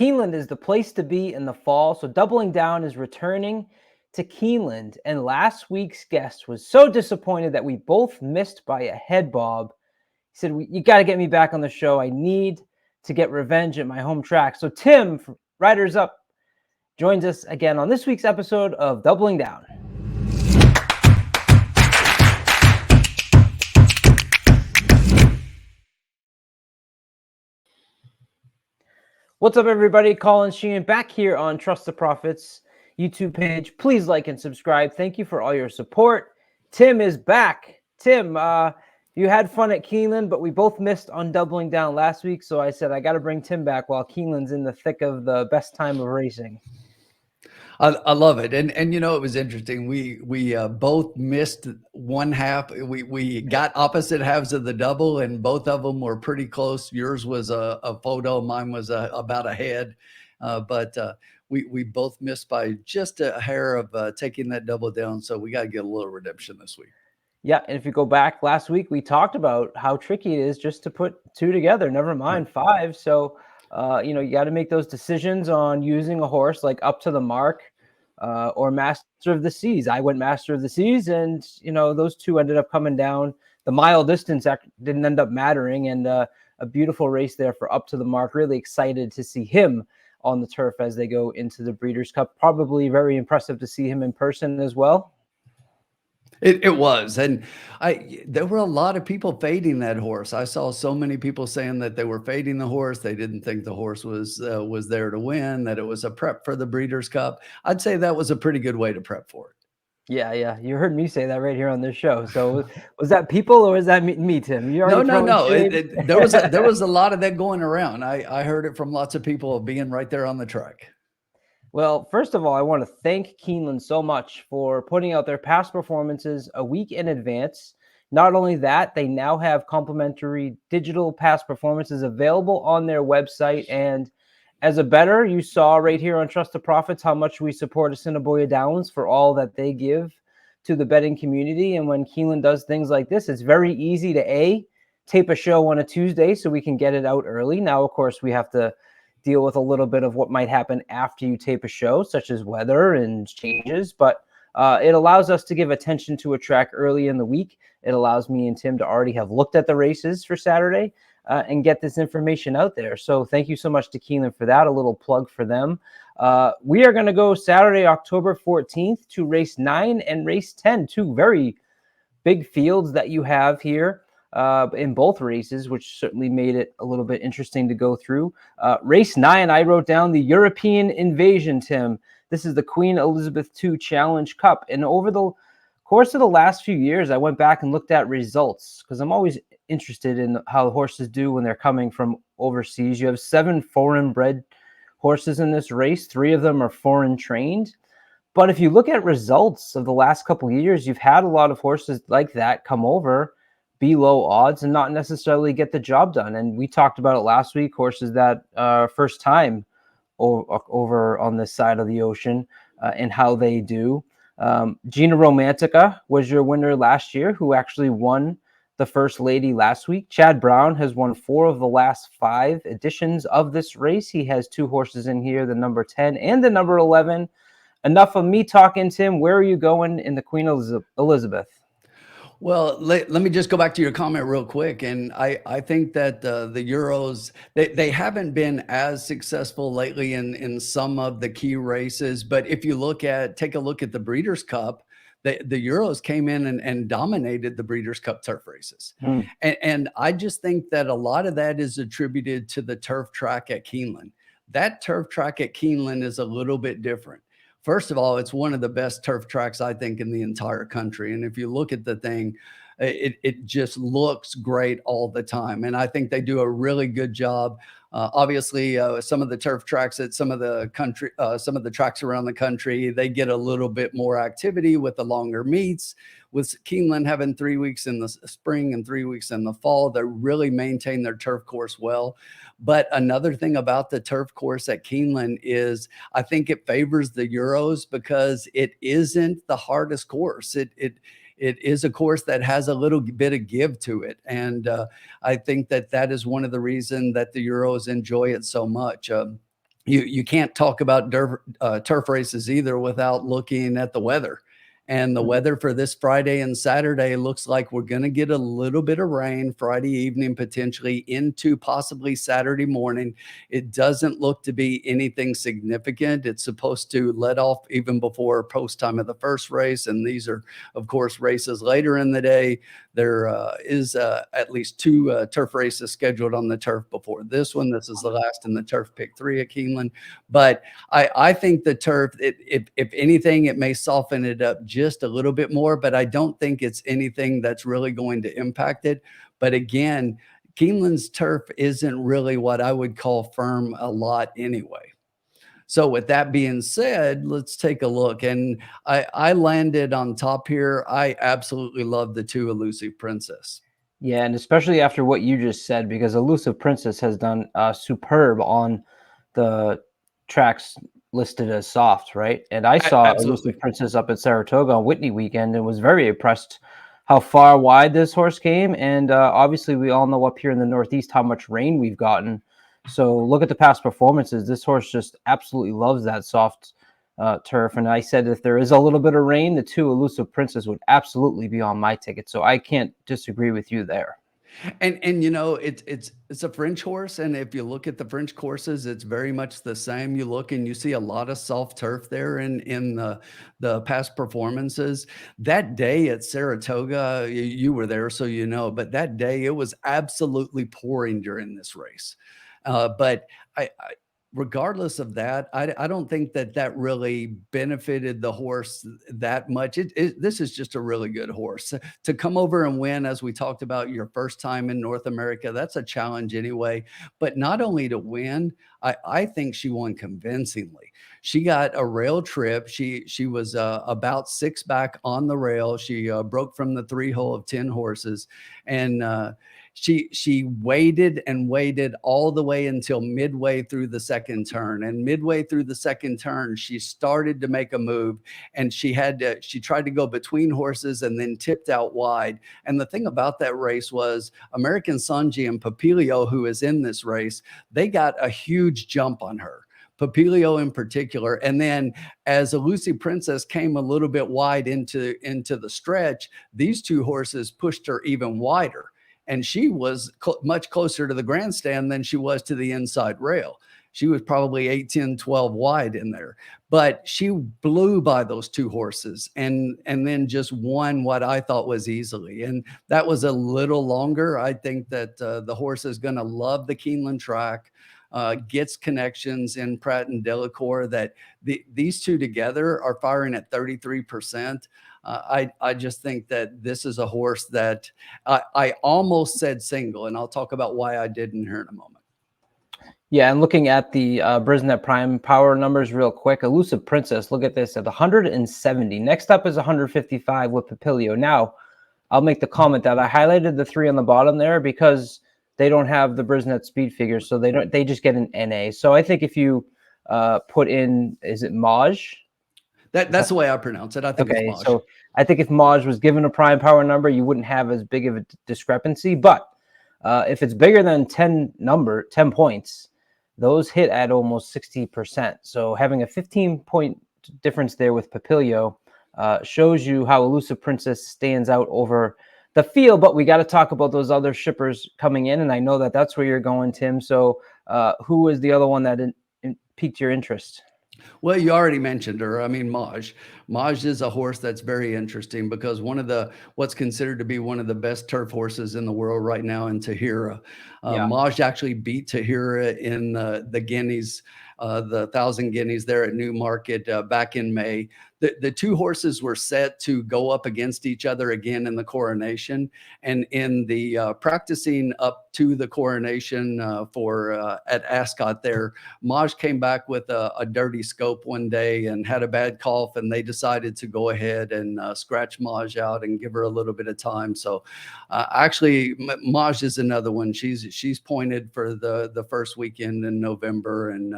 Keeneland is the place to be in the fall, so Doubling Down is returning to Keeneland. And last week's guest was so disappointed that we both missed by a head bob. He said, you got to get me back on the show. I need to get revenge at my home track. So Tim from Riders Up joins us again on this week's episode of Doubling Down. What's up, everybody? Colin Sheehan back here on Trust the Profits YouTube page. Please like and subscribe. Thank you for all your support. Tim is back. Tim, you had fun at Keeneland, but we both missed on Doubling Down last week, so I said I got to bring Tim back while Keeneland's in the thick of the best time of racing. I love it. And you know, it was interesting. We both missed one half. We got opposite halves of the double, and both of them were pretty close. Yours was a photo. Mine was about a head. But we both missed by just a hair of taking that double down. So we got to get a little redemption this week. Yeah, and if you go back last week, we talked about how tricky it is just to put two together, never mind five. So, you got to make those decisions on using a horse like Up to the Mark or Master of the Seas. I went Master of the Seas, and, those two ended up coming down. The mile distance didn't end up mattering, and a beautiful race there for Up to the Mark. Really excited to see him on the turf as they go into the Breeders' Cup. Probably very impressive to see him in person as well. It was, and there were a lot of people fading that horse. I saw so many people saying that they were fading the horse. They didn't think the horse was there to win, that it was a prep for the Breeders' Cup. I'd say that was a pretty good way to prep for it. Yeah. You heard me say that right here on this show. So was that people or was that me, Tim? No. There was a lot of that going around. I heard it from lots of people being right there on the track. Well, first of all, I want to thank Keeneland so much for putting out their past performances a week in advance. Not only that, they now have complimentary digital past performances available on their website. And as a bettor, you saw right here on Trust the Profits how much we support Assiniboia Downs for all that they give to the betting community. And when Keeneland does things like this, it's very easy to tape a show on a Tuesday so we can get it out early. Now, of course, we have to deal with a little bit of what might happen after you tape a show, such as weather and changes, but it allows us to give attention to a track early in the week. It allows me and Tim to already have looked at the races for Saturday and get this information out there. So thank you so much to Keeneland for that. A little plug for them. We are going to go Saturday, October 14th to race 9 and race 10, two very big fields that you have here in both races, which certainly made it a little bit interesting to go through. Race 9, I wrote down the European Invasion, Tim. This is the Queen Elizabeth II Challenge Cup. And over the course of the last few years, I went back and looked at results because I'm always interested in how the horses do when they're coming from overseas. You have 7 foreign-bred horses in this race. 3 of them are foreign trained. But if you look at results of the last couple of years, you've had a lot of horses like that come over, be low odds, and not necessarily get the job done. And we talked about it last week, horses that first time over on this side of the ocean and how they do. Gina Romantica was your winner last year, who actually won the First Lady last week. Chad Brown has won 4 of the last 5 editions of this race. He has 2 horses in here, the number 10 and the number 11. Enough of me talking, Tim. Where are you going in the Queen Elizabeth? Well, let me just go back to your comment real quick. And I think that the Euros, they haven't been as successful lately in some of the key races. But if you take a look at the Breeders' Cup, the Euros came in and dominated the Breeders' Cup turf races. And I just think that a lot of that is attributed to the turf track at Keeneland. That turf track at Keeneland is a little bit different. First of all, it's one of the best turf tracks, I think, in the entire country. And if you look at the thing, it just looks great all the time. And I think they do a really good job. Obviously, some of the turf tracks at some of the tracks around the country, they get a little bit more activity with the longer meets. With Keeneland having 3 weeks in the spring and 3 weeks in the fall, they really maintain their turf course well. But another thing about the turf course at Keeneland is I think it favors the Euros because it isn't the hardest course. It is a course that has a little bit of give to it. And I think that is one of the reasons that the Euros enjoy it so much. you can't talk about turf races either without looking at the weather. And the weather for this Friday and Saturday looks like we're going to get a little bit of rain Friday evening, potentially into possibly Saturday morning. It doesn't look to be anything significant. It's supposed to let off even before post time of the first race. And these are, of course, races later in the day. There is at least two turf races scheduled on the turf before this one. This is the last in the turf pick 3 at Keeneland. But I think the turf, if anything, it may soften it up just a little bit more, but I don't think it's anything that's really going to impact it. But again, Keeneland's turf isn't really what I would call firm a lot anyway. So with that being said, let's take a look. And I landed on top here. I absolutely love the 2 Elusive Princess. Yeah, and especially after what you just said, because Elusive Princess has done superb on the tracks listed as soft, right? And I saw Absolutely. Elusive Princess up at Saratoga on Whitney weekend and was very impressed how far wide this horse came. And obviously, we all know up here in the Northeast how much rain we've gotten. So look at the past performances. This horse just absolutely loves that soft turf. And I said if there is a little bit of rain, the 2 Elusive Princess would absolutely be on my ticket. So I can't disagree with you there. And you know, it's a French horse, and if you look at the French courses, it's very much the same. You look and you see a lot of soft turf there in the past performances. That day at Saratoga, you were there, so you know. But that day, it was absolutely pouring during this race. But I regardless of that, I don't think that that really benefited the horse that much. This is just a really good horse to come over and win, as we talked about, your first time in North America. That's a challenge anyway. But not only to win, I think she won convincingly. She got a rail trip. She was about 6 back on the rail. She broke from the 3 hole of 10 horses, and she waited and waited all the way until midway through the second turn. And midway through the second turn, she started to make a move, and she tried to go between horses and then tipped out wide. And the thing about that race was American Sanji and Papilio, who is in this race, they got a huge jump on her. Papilio in particular. And then as Elusive Princess came a little bit wide into the stretch, these 2 horses pushed her even wider. And she was much closer to the grandstand than she was to the inside rail. She was probably 8, 10, 12 wide in there, but she blew by those 2 horses and then just won what I thought was easily. And that was a little longer. I think that the horse is going to love the Keeneland track. Gets connections in Pratt and Delacour that these 2 together are firing at 33%. I just think that this is a horse that I almost said single, and I'll talk about why I didn't here in a moment. Yeah, and looking at the Brisnet Prime Power numbers real quick, Elusive Princess, look at this at 170. Next up is 155 with Papilio. Now, I'll make the comment that I highlighted the 3 on the bottom there because they don't have the Brisnet speed figures, so they just get an NA. So I think if you put in, is it Maj? That's the way I pronounce it. I think it's Maj. So I think if Maj was given a prime power number, you wouldn't have as big of a discrepancy. But if it's bigger than 10 points, those hit at almost 60%. So having a 15-point difference there with Papilio shows you how Elusive Princess stands out over the field. But we got to talk about those other shippers coming in, and I know that that's where you're going, Tim. So who is the other one that piqued your interest? Well, you already mentioned her. I mean, Maj. Maj is a horse that's very interesting because what's considered to be one of the best turf horses in the world right now in Tahira. Maj actually beat Tahira in the Guineas, the 1,000 Guineas there at Newmarket back in May. The 2 horses were set to go up against each other again in the coronation. And in the practicing up to the coronation at Ascot there, Maj came back with a dirty scope one day and had a bad cough, and they decided to go ahead and scratch Maj out and give her a little bit of time. So actually, Maj is another one. She's pointed for the first weekend in November, and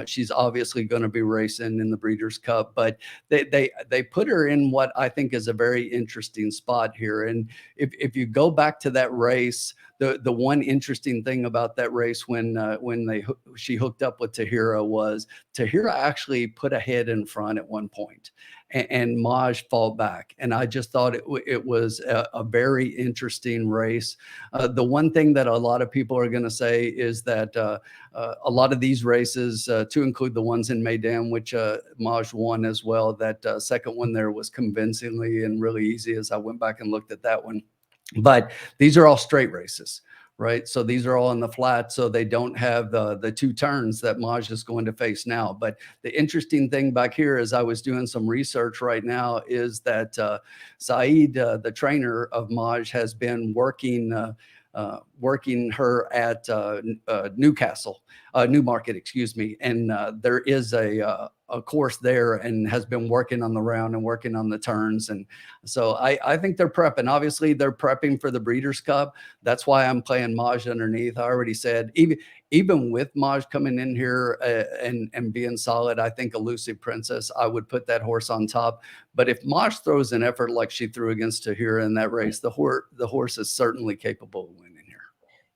she's obviously going to be racing in the Breeders' Cup. But they put her in what I think is a very interesting spot here. And if you go back to that race, the one interesting thing about that race when she hooked up with Tahira was Tahira actually put a head in front at one point, and Maj fought back. And I just thought it was a very interesting race. The one thing that a lot of people are going to say is that a lot of these races, to include the ones in Maidan, which Maj won as well, that second one there was convincingly and really easy as I went back and looked at that one. But these are all straight races, right? So these are all on the flat, so they don't have the two turns that Maj is going to face now. But the interesting thing back here, as I was doing some research right now, is that Saeed, the trainer of Maj, has been working her at Newmarket, excuse me. And there is a course there, and has been working on the round and working on the turns. And so I think they're prepping. Obviously, they're prepping for the Breeders' Cup. That's why I'm playing Maj underneath. I already said, even with Maj coming in here and being solid, I think Elusive Princess, I would put that horse on top. But if Maj throws an effort like she threw against Tahira in that race, the horse is certainly capable of winning.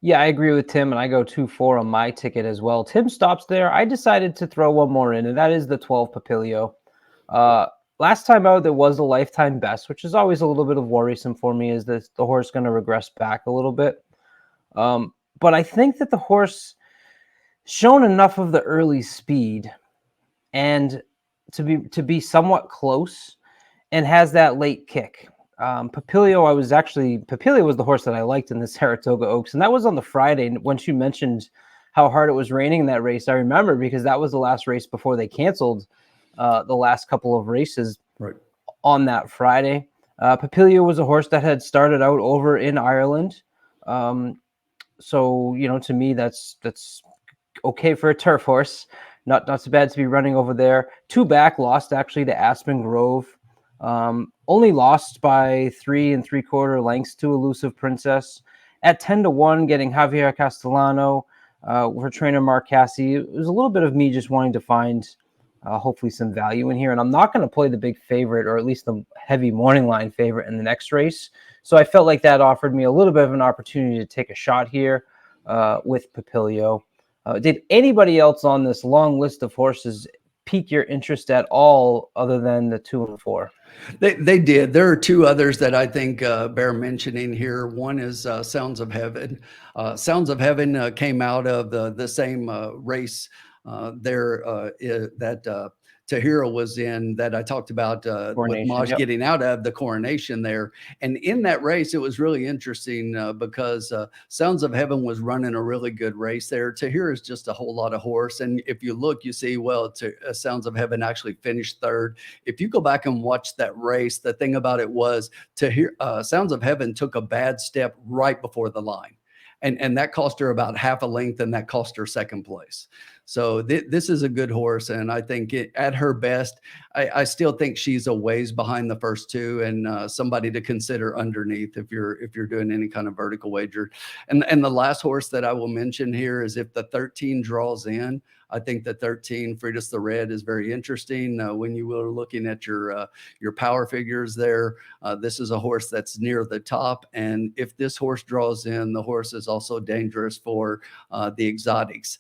Yeah, I agree with Tim, and I go 2-4 on my ticket as well. Tim stops there. I decided to throw one more in, and that is the 12 Papilio. Last time out, there was a lifetime best, which is always a little bit of worrisome for me. Is that the horse going to regress back a little bit? But I think that the horse shown enough of the early speed and to be somewhat close, and has that late kick. Papilio was the horse that I liked in the Saratoga Oaks, and that was on the Friday. And once you mentioned how hard it was raining in that race, I remember, because that was the last race before they canceled the last couple of races on that Friday. Papilio was a horse that had started out over in Ireland. So, to me, that's okay for a turf horse. Not so bad to be running over there. 2 back, lost actually to Aspen Grove. Only lost by 3 3/4 lengths to Elusive Princess. At 10-1, getting Javier Castellano, her trainer Mark Cassie. It was a little bit of me just wanting to find hopefully some value in here. And I'm not going to play the big favorite, or at least the heavy morning line favorite in the next race. So I felt like that offered me a little bit of an opportunity to take a shot here with Papilio. Did anybody else on this long list of horses pique your interest at all, other than the 2 and 4? They did. There are 2 others that I think bear mentioning here. One is Sounds of Heaven. Sounds of Heaven came out of the same race that Tahira was in, that I talked about with Maj getting out of the Coronation there. And in that race, it was really interesting because Sounds of Heaven was running a really good race there. Tahira is just a whole lot of horse. And if you look, you see, Sounds of Heaven actually finished 3rd. If you go back and watch that race, the thing about it was Sounds of Heaven took a bad step right before the line. And that cost her about half a length, and that cost her 2nd place. So this is a good horse, and I think at her best, I still think she's a ways behind the first 2, and somebody to consider underneath if you're doing any kind of vertical wager. And the last horse that I will mention here is if the 13 draws in. I think the 13, Fritas the Red, is very interesting. When you were looking at your power figures there, this is a horse that's near the top. And if this horse draws in, the horse is also dangerous for the exotics.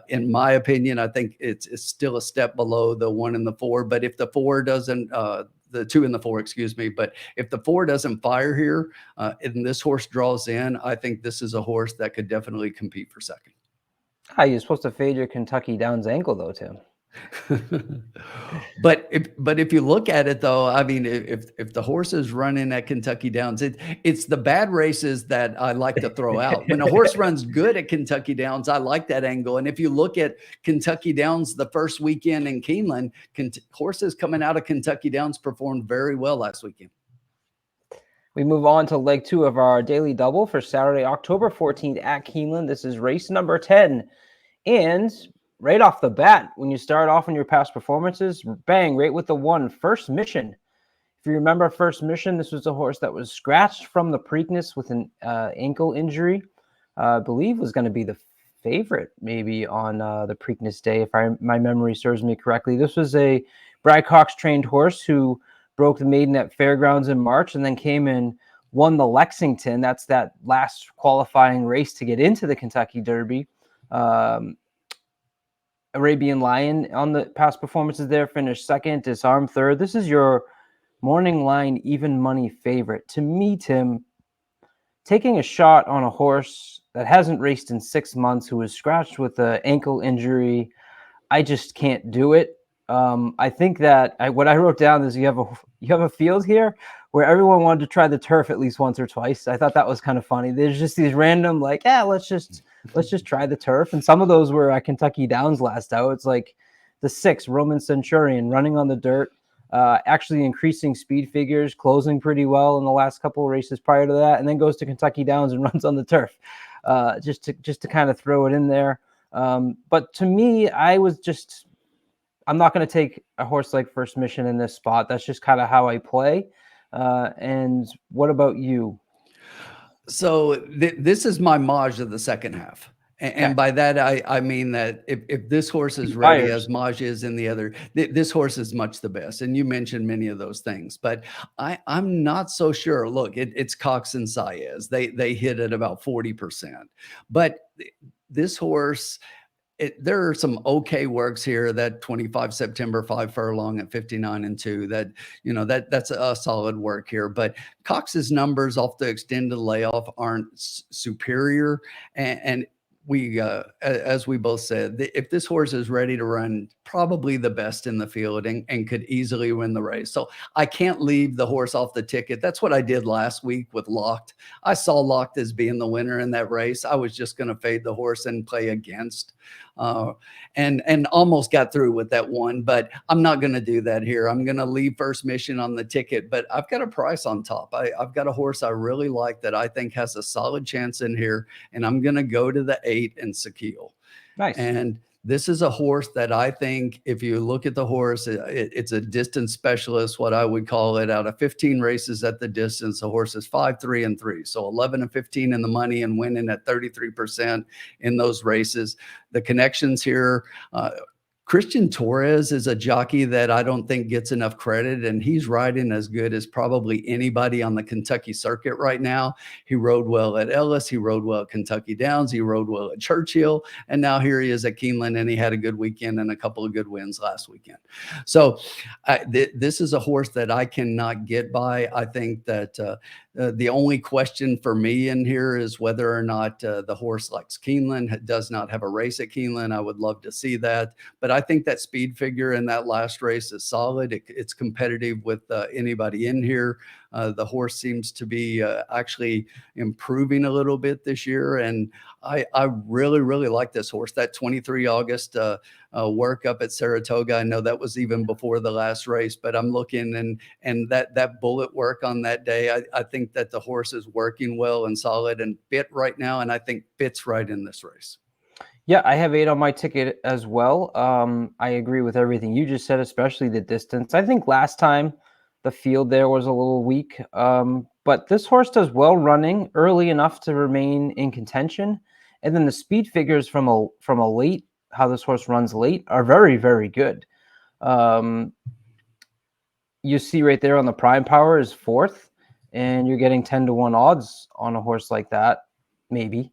In my opinion, I think it's still a step below the 1 and the 4. But if the 4 doesn't, the 2 and the 4, excuse me. But if the 4 doesn't fire here and this horse draws in, I think this is a horse that could definitely compete for 2nd. You're supposed to fade your Kentucky Downs ankle, though, Tim. But if you look at it, though, I mean, if the horse is running at Kentucky Downs, it's the bad races that I like to throw out. When a horse runs good at Kentucky Downs, I like that angle. And if you look at Kentucky Downs the first weekend in Keeneland, horses coming out of Kentucky Downs performed very well last weekend. We move on to leg 2 of our daily double for Saturday, October 14th at Keeneland. This is race number 10. And right off the bat, when you start off in your past performances, bang, right with the 1, First Mission. If you remember First Mission, this was a horse that was scratched from the Preakness with an ankle injury. I believe was going to be the favorite maybe on the Preakness day, if my memory serves me correctly. This was a Brad Cox trained horse who broke the maiden at Fairgrounds in March and then came and won the Lexington. That's that last qualifying race to get into the Kentucky Derby. Arabian Lion on the past performances there finished second, Disarm third. This is your morning line even money favorite. To me, Tim, taking a shot on a horse that hasn't raced in 6 months, who was scratched with an ankle injury, I just can't do it. I think that what I wrote down is you have a field here where everyone wanted to try the turf at least once or twice. I thought that was kind of funny. There's just these random let's just try the turf, and some of those were at Kentucky Downs last out. It's like the 6 Roman Centurion running on the dirt, actually increasing speed figures, closing pretty well in the last couple of races prior to that, and then goes to Kentucky Downs and runs on the turf, just to kind of throw it in there. But to me, I'm not going to take a horse like First Mission in this spot. That's just kind of how I play. And what about you? So this is my Maj of the second half. And by that, I mean that if this horse is ready, as Maj is in the other, this horse is much the best. And you mentioned many of those things, but I'm not so sure. Look, it's Cox and Saez. They hit at about 40%. But this horse, there are some okay works here. That 25 September 5 furlong at 59-2, that's a solid work here. But Cox's numbers off the extended layoff aren't superior. And we, as we both said, if this horse is ready to run, probably the best in the field and could easily win the race. So I can't leave the horse off the ticket. That's what I did last week with Locked. I saw Locked as being the winner in that race. I was just going to fade the horse and play against, and almost got through with that one, but I'm not going to do that here. I'm going to leave First Mission on the ticket, but I've got a price on top. I've got a horse I really like that I think has a solid chance in here, and I'm going to go to the 8 and Sakil. Nice. And this is a horse that I think, if you look at the horse, it's a distance specialist, what I would call it. Out of 15 races at the distance, the horse is 5-3-3. So 11 and 15 in the money and winning at 33% in those races. The connections here, Christian Torres is a jockey that I don't think gets enough credit, and he's riding as good as probably anybody on the Kentucky circuit right now. He rode well at Ellis. He rode well at Kentucky Downs. He rode well at Churchill. And now here he is at Keeneland, and he had a good weekend and a couple of good wins last weekend. So this is a horse that I cannot get by. I think that the only question for me in here is whether or not the horse likes Keeneland, does not have a race at Keeneland. I would love to see that. But I think that speed figure in that last race is solid. It's competitive with anybody in here. The horse seems to be actually improving a little bit this year. And I really, really like this horse. That 23 August work up at Saratoga, I know that was even before the last race, but I'm looking and that bullet work on that day, I think that the horse is working well and solid and fit right now. And I think fits right in this race. Yeah, I have 8 on my ticket as well. I agree with everything you just said, especially the distance. I think last time the field there was a little weak, but this horse does well running early enough to remain in contention. And then the speed figures from a late, how this horse runs late, are very, very good. You see right there on the prime power is 4th, and you're getting 10-1 odds on a horse like that, maybe.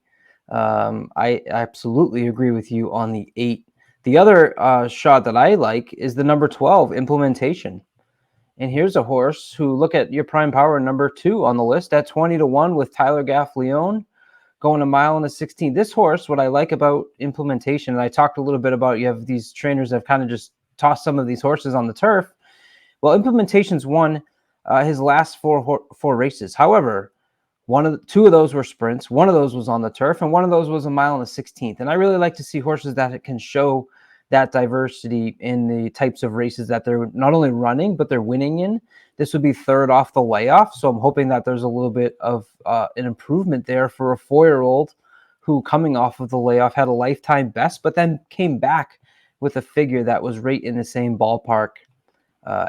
I absolutely agree with you on the 8. The other shot that I like is the number 12, Implementation. And here's a horse who, look at your prime power, number 2 on the list at 20-1 with Tyler Gaffleone, going a mile and a 16. This horse, what I like about Implementation, and I talked a little bit about, you have these trainers that have kind of just tossed some of these horses on the turf. Well, Implementation's won his last four races. However, 2 of those were sprints. One of those was on the turf, and one of those was a mile and a 16th. And I really like to see horses that can show that diversity in the types of races that they're not only running, but they're winning in. This would be 3rd off the layoff. So I'm hoping that there's a little bit of an improvement there for a 4-year-old who, coming off of the layoff, had a lifetime best, but then came back with a figure that was right in the same ballpark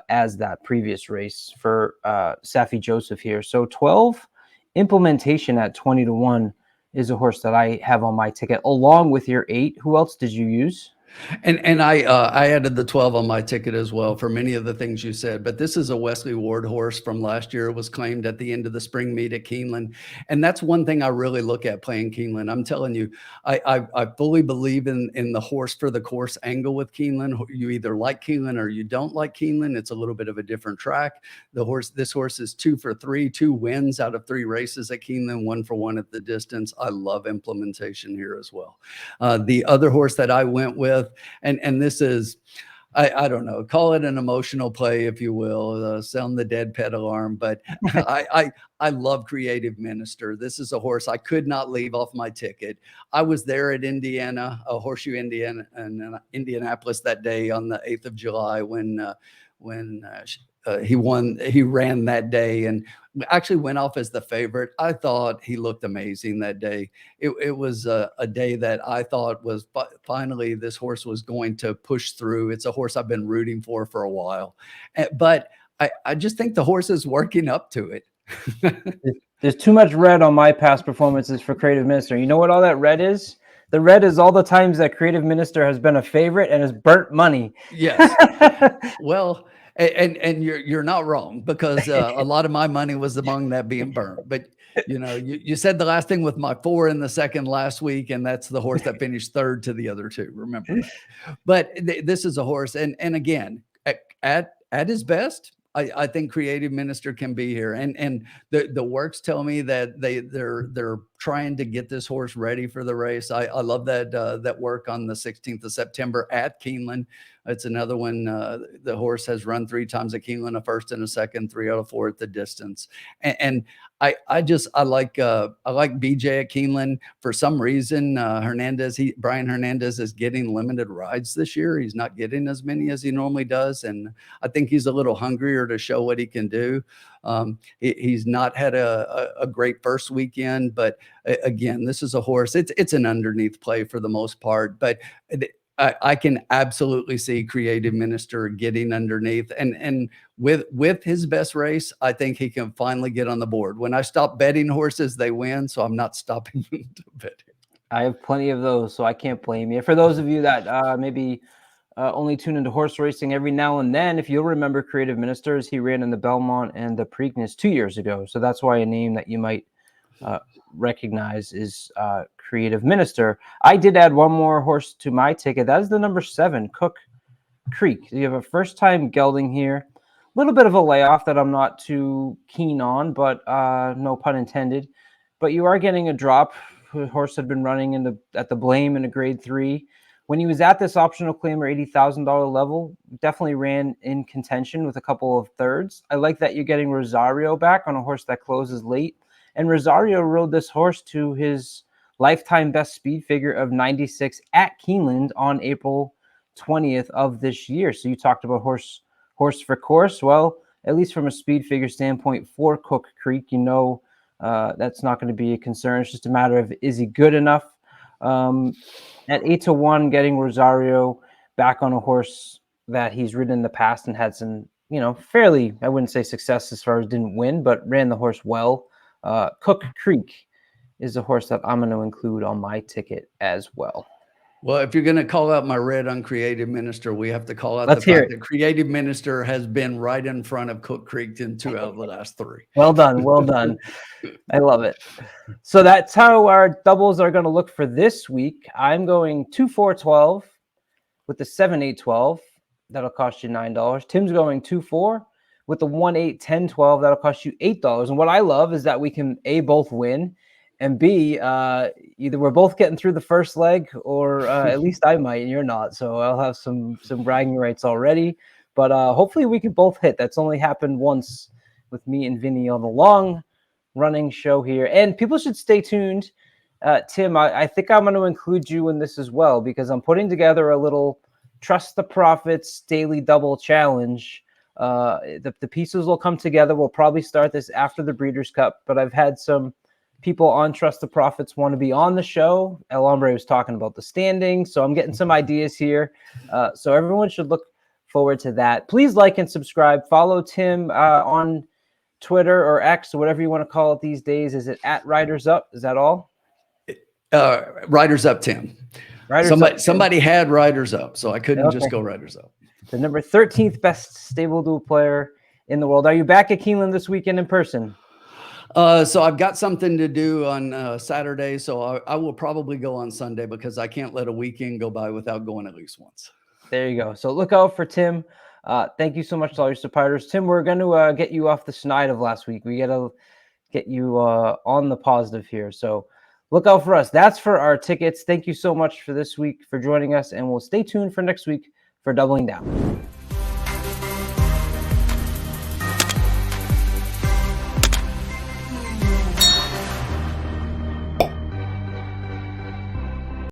as that previous race for Safi Joseph here. So 12, Implementation at 20-1 is a horse that I have on my ticket, along with your 8. Who else did you use? And I added the 12 on my ticket as well for many of the things you said. But this is a Wesley Ward horse from last year. It was claimed at the end of the spring meet at Keeneland. And that's one thing I really look at playing Keeneland. I'm telling you, I fully believe in the horse for the course angle with Keeneland. You either like Keeneland or you don't like Keeneland. It's a little bit of a different track. This horse is 2 for 3, 2 wins out of 3 races at Keeneland, 1 for 1 at the distance. I love implementation here as well. The other horse that I went with, and this is, I don't know, call it an emotional play, if you will, sound the dead pet alarm, but I love Creative Minister. This is a horse I could not leave off my ticket. I was there at Indiana, Horseshoe, Indiana, and Indianapolis that day on the 8th of July when he ran that day and actually went off as the favorite. I thought he looked amazing that day. It was a day that I thought was finally this horse was going to push through. It's a horse I've been rooting for a while, but I just think the horse is working up to it. There's too much red on my past performances for Creative Minister. You know what all that red is? The red is all the times that Creative Minister has been a favorite and has burnt money. Yes. Well, and you're not wrong, because a lot of my money was among that being burnt. But you said the last thing with my 4 in the second last week, and that's the horse that finished third to the other 2. Remember that. But this is a horse, and again, at his best, I think Creative Minister can be here, and the works tell me that they're trying to get this horse ready for the race. I love that work on the 16th of September at Keeneland. It's another one. The horse has run 3 times at Keeneland, a first and a second, 3 out of 4 at the distance. And I like BJ at Keeneland. For some reason, Brian Hernandez is getting limited rides this year. He's not getting as many as he normally does, and I think he's a little hungrier to show what he can do. He's not had a great first weekend, but again, this is a horse. It's an underneath play for the most part, but I can absolutely see Creative Minister getting underneath, and with his best race, I think he can finally get on the board. When I stop betting horses, they win, so I'm not stopping to bet. I have plenty of those, so I can't blame you. For those of you that maybe only tune into horse racing every now and then, if you'll remember Creative Ministers, he ran in the Belmont and the Preakness 2 years ago, so that's why a name that you might recognize is Creative Minister. I did add one more horse to my ticket. That is the number 7, Cook Creek. You have a first-time gelding here. A little bit of a layoff that I'm not too keen on, but no pun intended. But you are getting a drop. The horse had been running at the Blame in a grade 3. When he was at this optional claimer $80,000 level, definitely ran in contention with a couple of thirds. I like that you're getting Rosario back on a horse that closes late. And Rosario rode this horse to his lifetime best speed figure of 96 at Keeneland on April 20th of this year. So you talked about horse for course. Well, at least from a speed figure standpoint for Cook Creek, that's not going to be a concern. It's just a matter of, is he good enough? At 8-1, getting Rosario back on a horse that he's ridden in the past and had some, fairly, I wouldn't say success as far as didn't win, but ran the horse well. Cook Creek is a horse that I'm going to include on my ticket as well. Well, if you're going to call out my red on Creative Minister, we have to call out Let's the hear fact it. that Creative Minister has been right in front of Cook Creek in 2 out of the last 3. Well done. Well done. I love it. So that's how our doubles are going to look for this week. I'm going 2-4-12 with the 7-8-12. That'll cost you $9. Tim's going 2-4 with the 1-8-10-12. That'll cost you $8. And what I love is that we can A, both win, and B, either we're both getting through the first leg, or at least I might and you're not. So I'll have some bragging rights already. But hopefully we can both hit. That's only happened once with me and Vinny on the long running show here. And people should stay tuned. Tim, I think I'm going to include you in this as well, because I'm putting together a little Trust the Profits daily double challenge. The pieces will come together. We'll probably start this after the Breeders' Cup, but I've had some people on Trust the Profits want to be on the show. El Hombre was talking about the standings, so I'm getting some ideas here. So everyone should look forward to that. Please like and subscribe. Follow Tim on Twitter or X or whatever you want to call it these days. Is it at RidersUp? Is that all? RidersUpTim. Riders Up. Somebody had Riders Up, so I couldn't just go Riders Up. The number 13th best StableDuel player in the world. Are you back at Keeneland this weekend in person? So I've got something to do on Saturday, so I will probably go on Sunday because I can't let a weekend go by without going at least once. There you go. So look out for Tim. Thank you so much to all your supporters. Tim, we're going to get you off the snide of last week. We got to get you on the positive here. So look out for us. That's for our tickets. Thank you so much for this week for joining us, and we'll stay tuned for next week for Doubling Down.